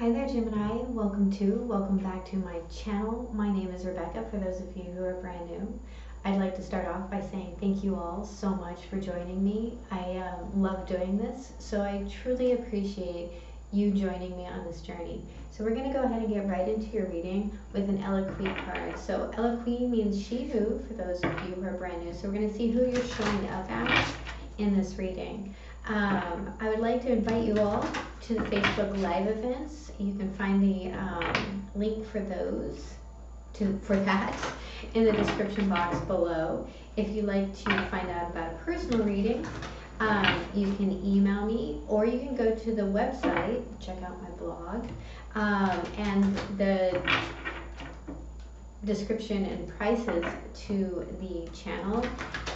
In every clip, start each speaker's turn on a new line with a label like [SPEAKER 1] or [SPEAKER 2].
[SPEAKER 1] Hi there, Gemini. Welcome back to my channel. My name is Rebecca, for those of you who are brand new. I'd like to start off by saying thank you all so much for joining me. I love doing this, so I truly appreciate you joining me on this journey. So we're going to go ahead and get right into your reading with an Eloquii card. So Eloquii means she who, for those of you who are brand new. So we're going to see who you're showing up as in this reading. I would like to invite you all to the Facebook Live events. You can find the link for that in the description box below. If you'd like to find out about a personal reading, you can email me, or you can go to the website, check out my blog, and the description and prices to the channel,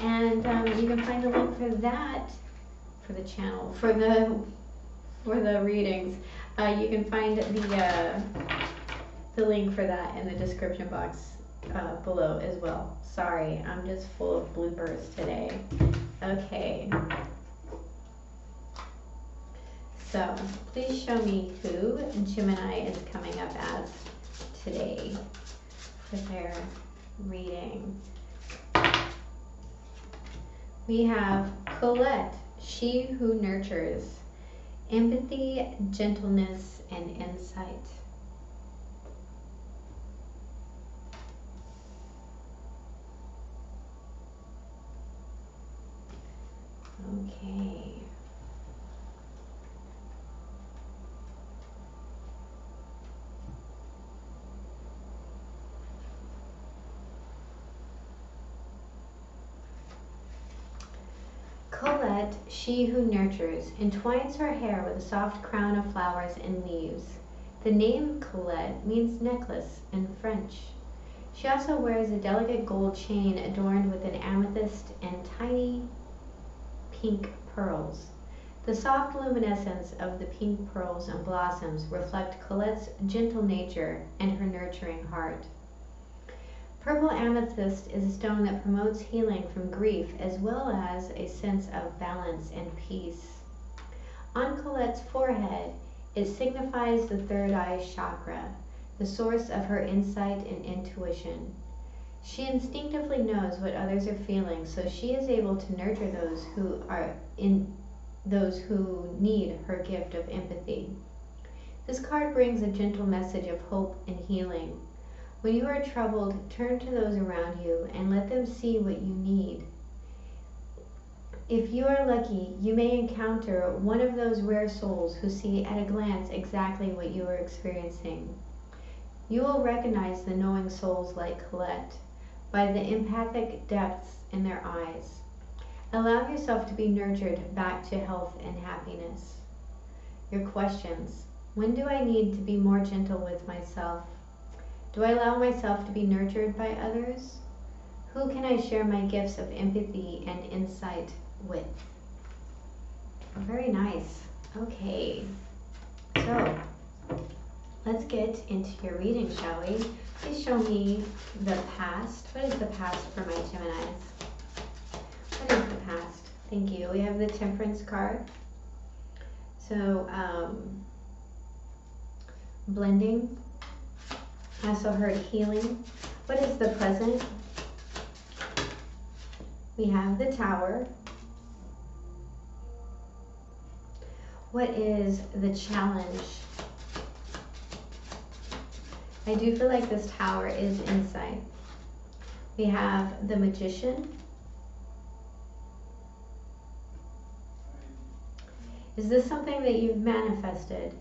[SPEAKER 1] and you can find the link for that for the channel for the readings. You can find the link for that in the description box below as well. Sorry, I'm just full of bloopers today. Okay, so please show me who Gemini is coming up as today for their reading. We have Colette, she who nurtures, empathy, gentleness, and insight. Okay. Colette, she who nurtures, entwines her hair with a soft crown of flowers and leaves. The name Colette means necklace in French. She also wears a delicate gold chain adorned with an amethyst and tiny pink pearls. The soft luminescence of the pink pearls and blossoms reflect Colette's gentle nature and her nurturing heart. Purple amethyst is a stone that promotes healing from grief as well as a sense of balance and peace. On Colette's forehead, it signifies the third eye chakra, the source of her insight and intuition. She instinctively knows what others are feeling, so she is able to nurture those who need her gift of empathy. This card brings a gentle message of hope and healing. When you are troubled, turn to those around you and let them see what you need. If you are lucky, you may encounter one of those rare souls who see at a glance exactly what you are experiencing. You will recognize the knowing souls like Colette by the empathic depths in their eyes. Allow yourself to be nurtured back to health and happiness. Your questions: when do I need to be more gentle with myself? Do I allow myself to be nurtured by others? Who can I share my gifts of empathy and insight with? Very nice. Okay, so let's get into your reading, shall we? Please show me the past. What is the past for my Geminis? What is the past? Thank you. We have the Temperance card. So, blending. I also heard healing. What is the present? We have the Tower. What is the challenge? I do feel like this Tower is insight. We have the Magician. Is this something that you've manifested?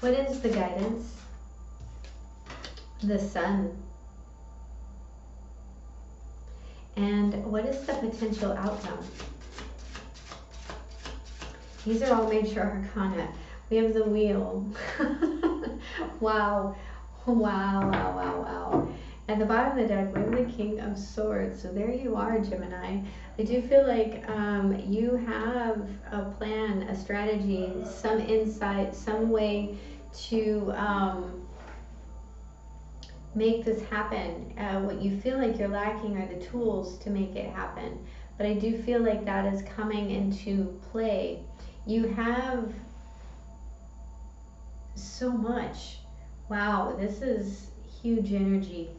[SPEAKER 1] What is the guidance? The Sun. And what is the potential outcome? These are all major arcana. We have the Wheel. Wow. Wow, wow, wow, wow. At the bottom of the deck, we have the King of Swords. So there you are, Gemini. I do feel like you have a plan, a strategy, some insight, some way to make this happen. What you feel like you're lacking are the tools to make it happen. But I do feel like that is coming into play. You have so much. Wow, this is huge energy.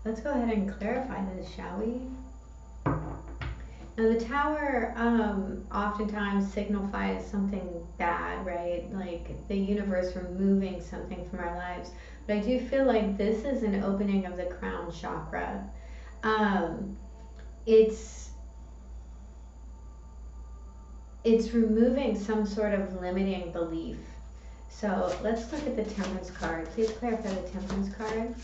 [SPEAKER 1] Let's go ahead and clarify this, shall we? Now, the tower oftentimes signifies something bad, right? Like the universe removing something from our lives. But I do feel like this is an opening of the crown chakra. It's removing some sort of limiting belief. So let's look at the Temperance card. Please clarify the Temperance card.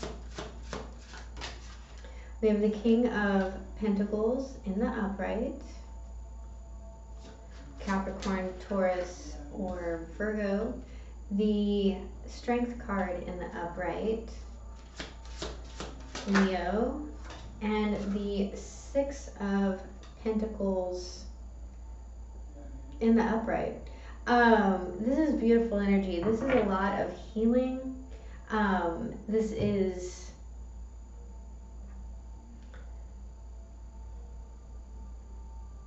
[SPEAKER 1] We have the King of Pentacles in the upright, Capricorn, Taurus, or Virgo. The Strength card in the upright, Leo, and the Six of Pentacles in the upright. This is beautiful energy. This is a lot of healing. This is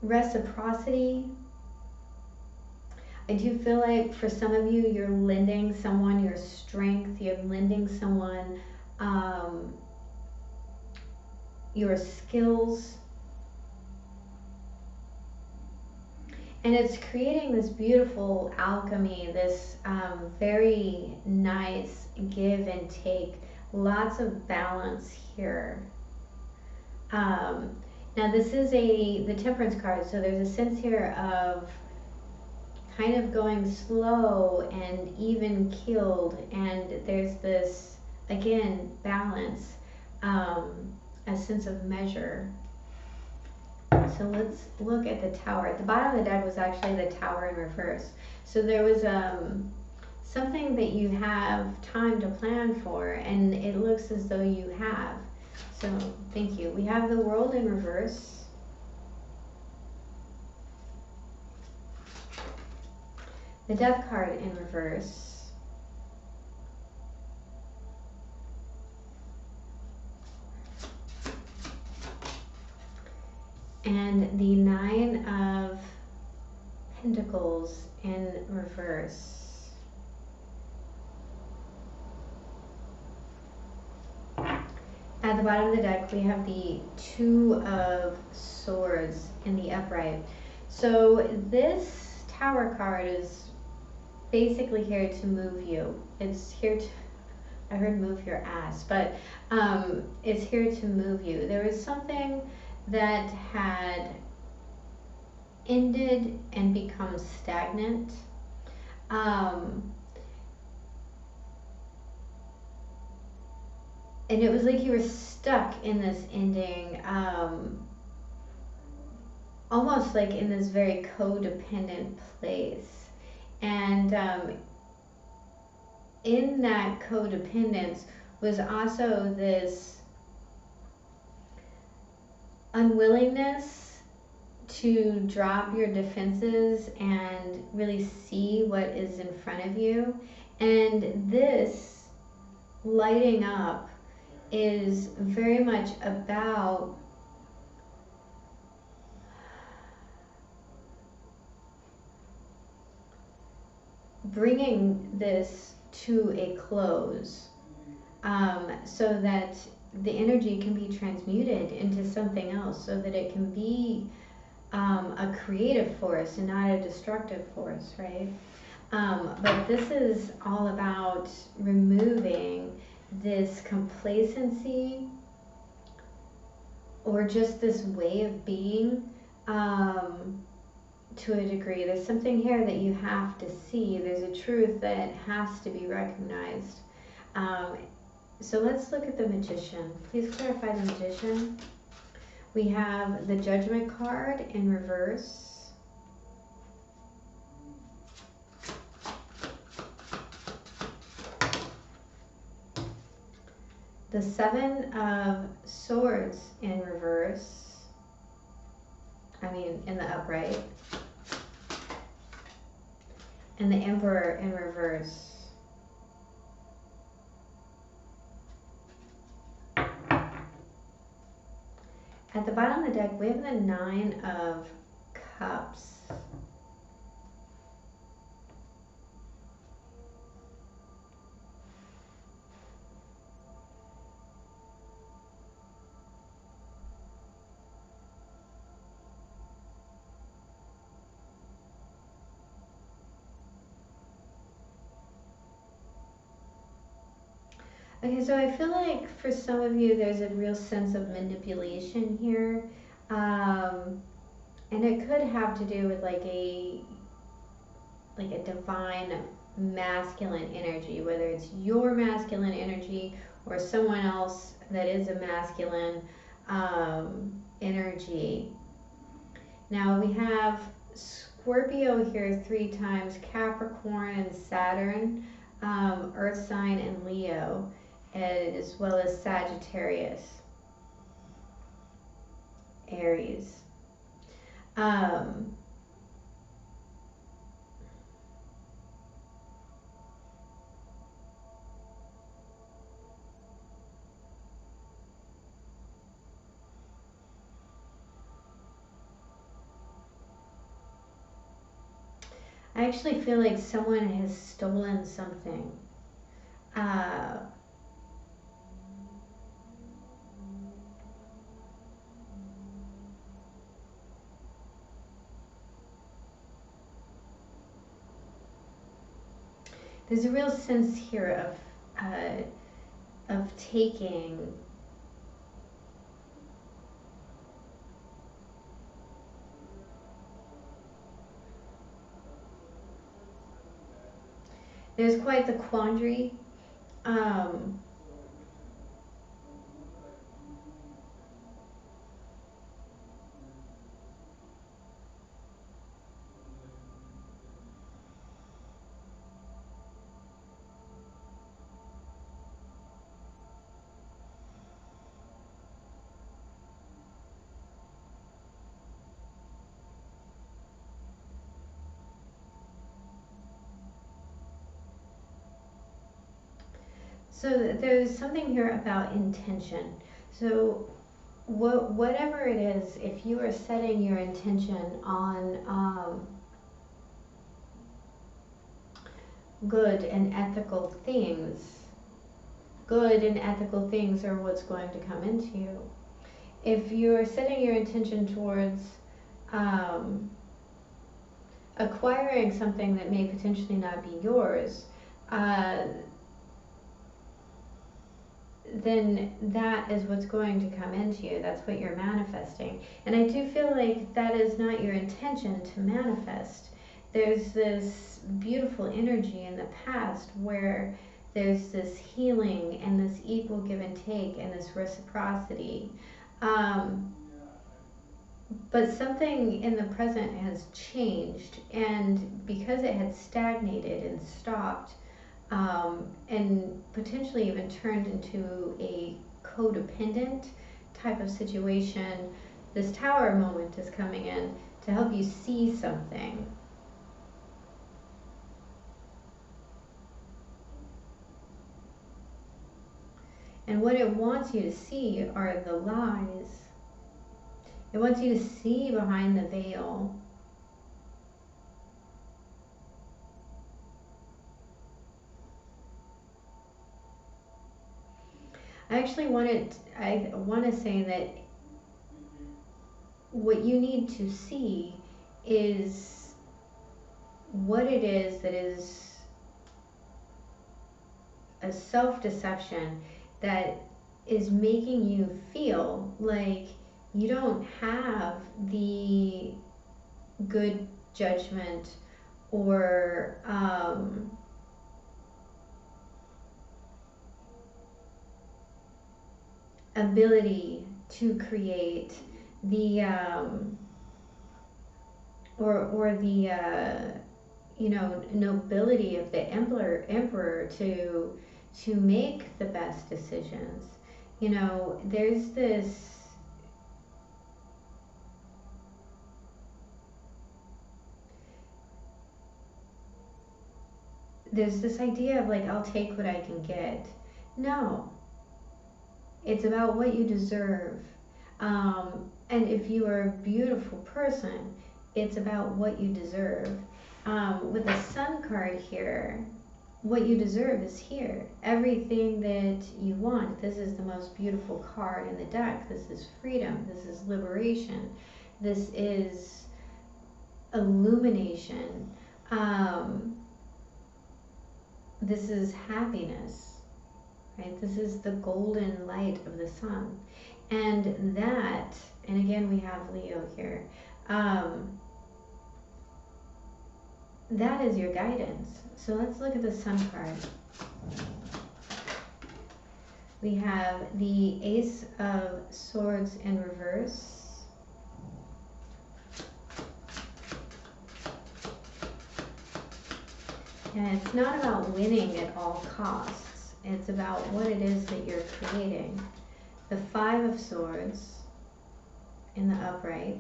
[SPEAKER 1] reciprocity. I do feel like for some of you, you're lending someone your strength. You're lending someone your skills. And it's creating this beautiful alchemy, this very nice give and take, lots of balance here. Now this is the Temperance card, so there's a sense here of kind of going slow and even keeled, and there's this, again, balance, a sense of measure. So let's look at the Tower. At the bottom of the deck was actually the Tower in reverse. So there was something that you have time to plan for, and it looks as though you have. So thank you. We have the World in reverse. The Death card in reverse. And the Nine of Pentacles in reverse. At the bottom of the deck, we have the Two of Swords in the upright. So this Tower card is basically here to move you. It's here to, I heard move your ass, but it's here to move you. There was something that had ended and become stagnant. And it was like you were stuck in this ending, almost like in this very codependent place. And in that codependence was also this unwillingness to drop your defenses and really see what is in front of you. And this lighting up is very much about bringing this to a close, so that the energy can be transmuted into something else, so that it can be a creative force and not a destructive force, right? But this is all about removing this complacency or just this way of being, to a degree. There's something here that you have to see. There's a truth that has to be recognized. So let's look at the Magician. Please clarify the Magician. We have the Judgment card in reverse. The Seven of Swords in reverse. In the upright. And the Emperor in reverse. At the bottom of the deck, we have the Nine of Cups. Okay, so I feel like for some of you, there's a real sense of manipulation here. And it could have to do with like a divine masculine energy, whether it's your masculine energy or someone else that is a masculine energy. Now we have Scorpio here 3 times, Capricorn and Saturn, Earth sign and Leo, as well as Sagittarius, Aries. Um, I actually feel like someone has stolen something. Uh, there's a real sense here of taking. There's quite the quandary. Um, so there's something here about intention. So whatever it is, if you are setting your intention on good and ethical things, good and ethical things are what's going to come into you. If you're setting your intention towards um, acquiring something that may potentially not be yours, uh, then that is what's going to come into you. That's what you're manifesting. And I do feel like that is not your intention to manifest. There's this beautiful energy in the past where there's this healing and this equal give and take and this reciprocity. Um, but something in the present has changed, and because it had stagnated and stopped, and potentially even turned into a codependent type of situation, this tower moment is coming in to help you see something. And what it wants you to see are the lies. It wants you to see behind the veil. I want to say that what you need to see is what it is that is a self-deception that is making you feel like you don't have the good judgment or ability to create the or the nobility of the emperor to make the best decisions. There's this idea of like, I'll take what I can get. No, it's about what you deserve. And if you are a beautiful person, it's about what you deserve. With the Sun card here, what you deserve is here. Everything that you want. This is the most beautiful card in the deck. This is freedom. This is liberation. This is illumination. This is happiness. right? This is the golden light of the sun. And that, and again, we have Leo here. That is your guidance. So let's look at the sun card. We have the Ace of Swords in reverse. And it's not about winning at all costs. It's about what it is that you're creating. The Five of Swords in the upright.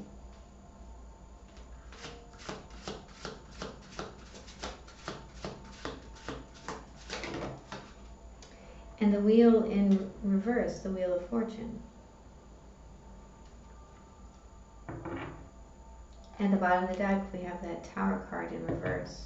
[SPEAKER 1] And the Wheel in reverse, the Wheel of Fortune. At the bottom of the deck, we have that Tower card in reverse.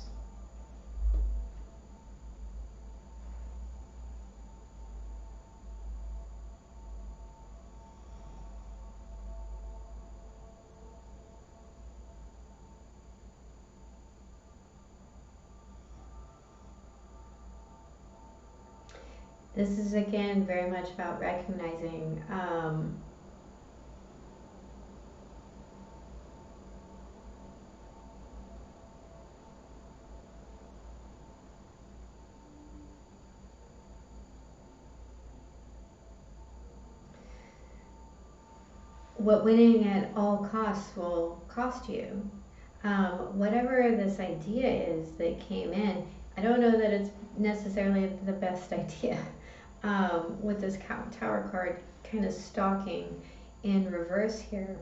[SPEAKER 1] This is, again, very much about recognizing what winning at all costs will cost you. Whatever this idea is that came in, I don't know that it's necessarily the best idea. With this Tower card kind of stalking in reverse here.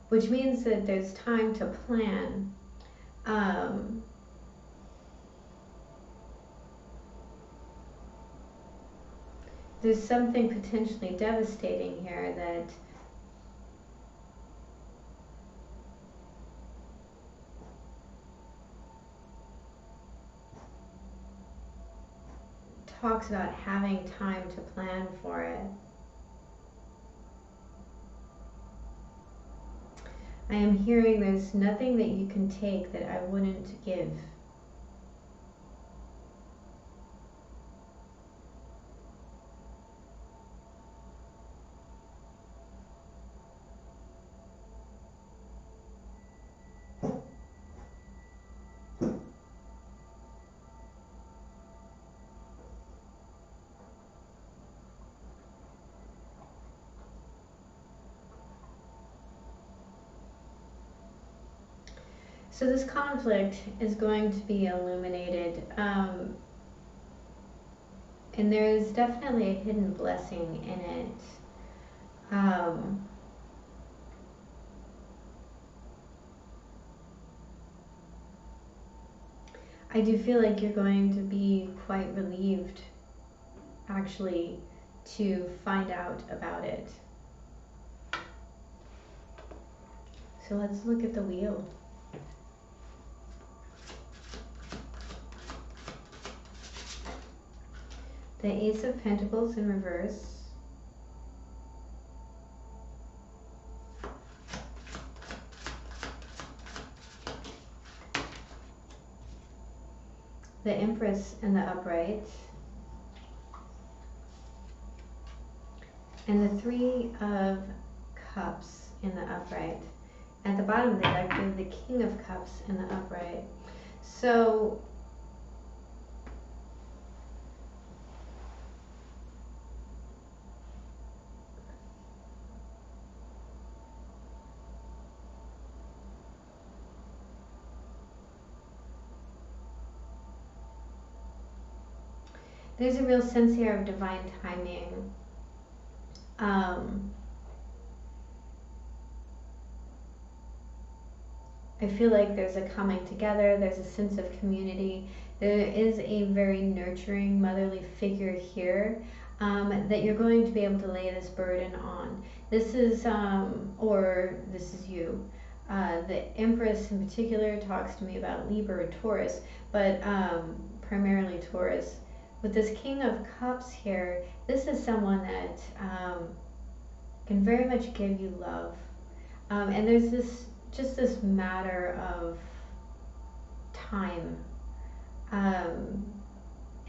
[SPEAKER 1] Which means that there's time to plan. There's something potentially devastating here that talks about having time to plan for it. I am hearing there's nothing that you can take that I wouldn't give. So this conflict is going to be illuminated, and there is definitely a hidden blessing in it. I do feel like you're going to be quite relieved, actually, to find out about it. So let's look at the wheel. The Ace of Pentacles in reverse. The Empress in the upright. And the Three of Cups in the upright. At the bottom of the deck, we have the King of Cups in the upright. So there's a real sense here of divine timing. I feel like there's a coming together, there's a sense of community. There is a very nurturing motherly figure here that you're going to be able to lay this burden on. This is, or this is you. The Empress in particular talks to me about Libra and Taurus, but primarily Taurus. With this King of Cups here, this is someone that can very much give you love. And there's this matter of time,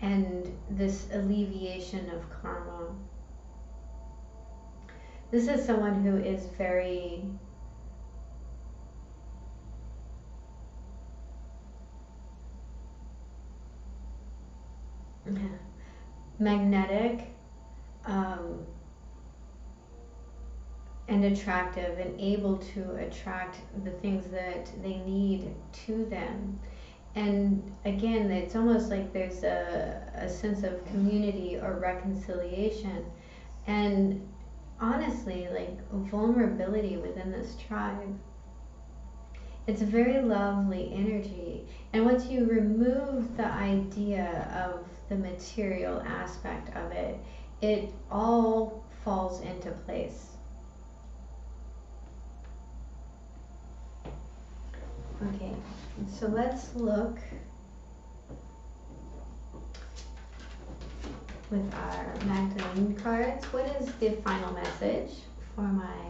[SPEAKER 1] and this alleviation of karma. This is someone who is very magnetic, and attractive, and able to attract the things that they need to them. And again, it's almost like there's a sense of community or reconciliation, and honestly, like vulnerability within this tribe. It's a very lovely energy. And once you remove the idea of the material aspect of it, it all falls into place. Okay, so let's look with our Magdalene cards. What is the final message for my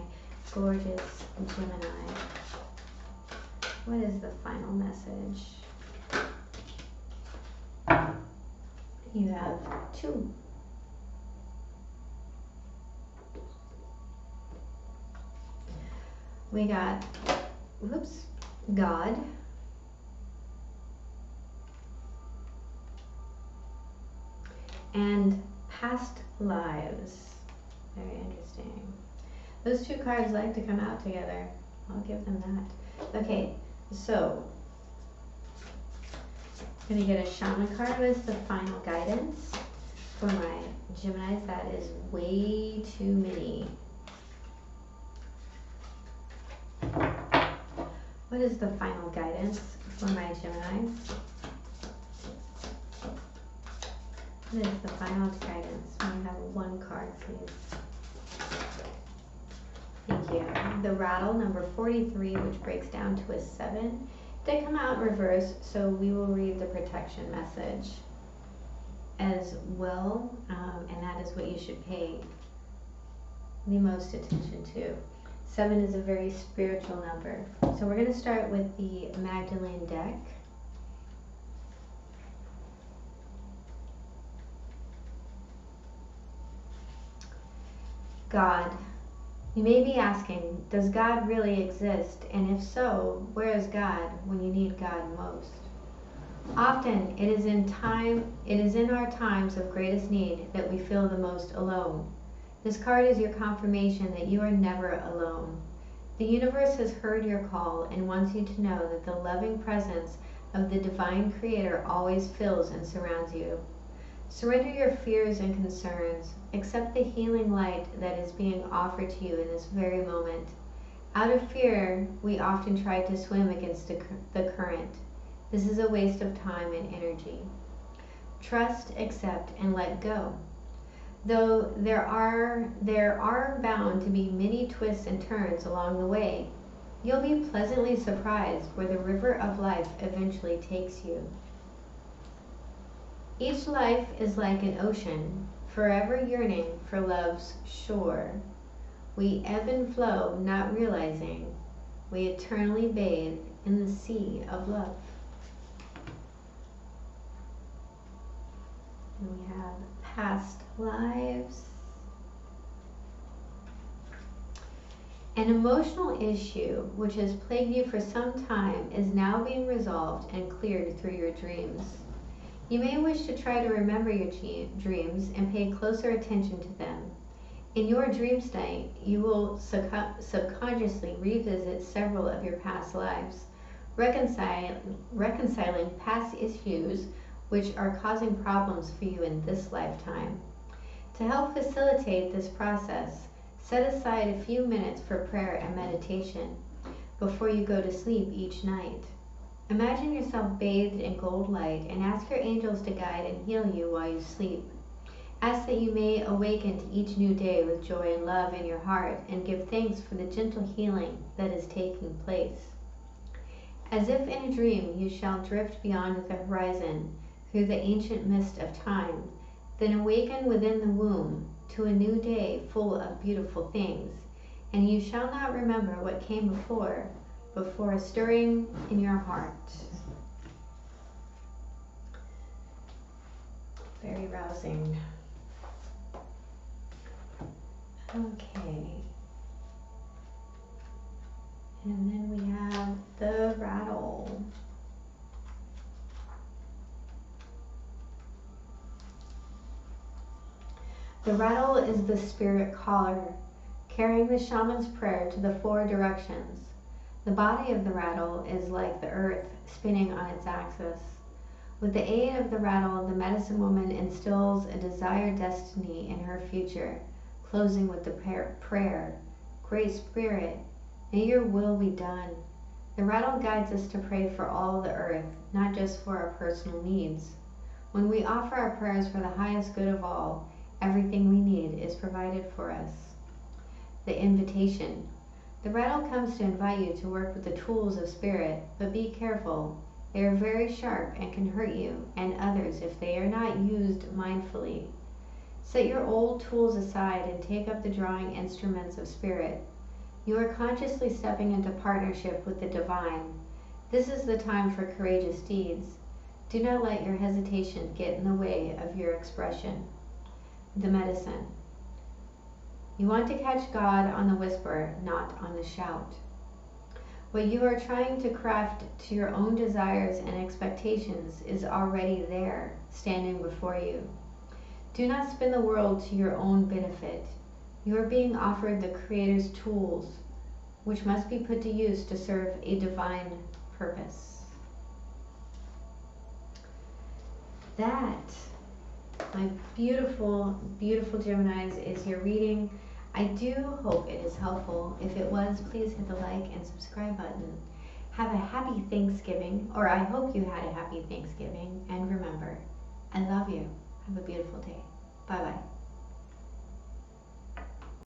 [SPEAKER 1] gorgeous Gemini? What is the final message? You have 2. We got, whoops, God. And past lives. Very interesting. Those 2 cards like to come out together. I'll give them that. Okay, so I'm going to get a shaman card. What is the final guidance for my Geminis? That is way too many. What is the final guidance for my Geminis? What is the final guidance? May I have 1 card, please? Thank you. The rattle, number 43, which breaks down to a 7, did come out in reverse, so we will read the protection message as well, and that is what you should pay the most attention to. 7 is a very spiritual number. So we're going to start with the Magdalene deck. God. You may be asking, does God really exist? And if so, where is God when you need God most? Often it is in our times of greatest need that we feel the most alone. This card is your confirmation that you are never alone. The universe has heard your call and wants you to know that the loving presence of the divine creator always fills and surrounds you. Surrender your fears and concerns. Accept the healing light that is being offered to you in this very moment. Out of fear, we often try to swim against the current. This is a waste of time and energy. Trust, accept, and let go. Though there are bound to be many twists and turns along the way, you'll be pleasantly surprised where the river of life eventually takes you. Each life is like an ocean, forever yearning for love's shore. We ebb and flow, not realizing we eternally bathe in the sea of love. And we have past lives. An emotional issue which has plagued you for some time is now being resolved and cleared through your dreams. You may wish to try to remember your dreams and pay closer attention to them. In your dream state, you will subconsciously revisit several of your past lives, reconciling past issues which are causing problems for you in this lifetime. To help facilitate this process, set aside a few minutes for prayer and meditation before you go to sleep each night. Imagine yourself bathed in gold light and ask your angels to guide and heal you while you sleep. Ask that you may awaken to each new day with joy and love in your heart and give thanks for the gentle healing that is taking place. As if in a dream, you shall drift beyond the horizon through the ancient mist of time, then awaken within the womb to a new day full of beautiful things, and you shall not remember what came before stirring in your heart. Very rousing. Okay. And then we have the rattle. The rattle is the spirit caller, carrying the shaman's prayer to the 4 directions. The body of the rattle is like the earth spinning on its axis. With the aid of the rattle, the medicine woman instills a desired destiny in her future, closing with the prayer, Great Spirit, may your will be done. The rattle guides us to pray for all the earth, not just for our personal needs. When we offer our prayers for the highest good of all, everything we need is provided for us. The invitation. The rattle comes to invite you to work with the tools of spirit, but be careful. They are very sharp and can hurt you and others if they are not used mindfully. Set your old tools aside and take up the drawing instruments of spirit. You are consciously stepping into partnership with the divine. This is the time for courageous deeds. Do not let your hesitation get in the way of your expression. The medicine. You want to catch God on the whisper, not on the shout. What you are trying to craft to your own desires and expectations is already there, standing before you. Do not spin the world to your own benefit. You are being offered the Creator's tools, which must be put to use to serve a divine purpose. That, my beautiful, beautiful Geminis, is your reading. I do hope it is helpful. If it was, please hit the like and subscribe button. Have a happy Thanksgiving, or I hope you had a happy Thanksgiving. And remember, I love you. Have a beautiful day. Bye-bye.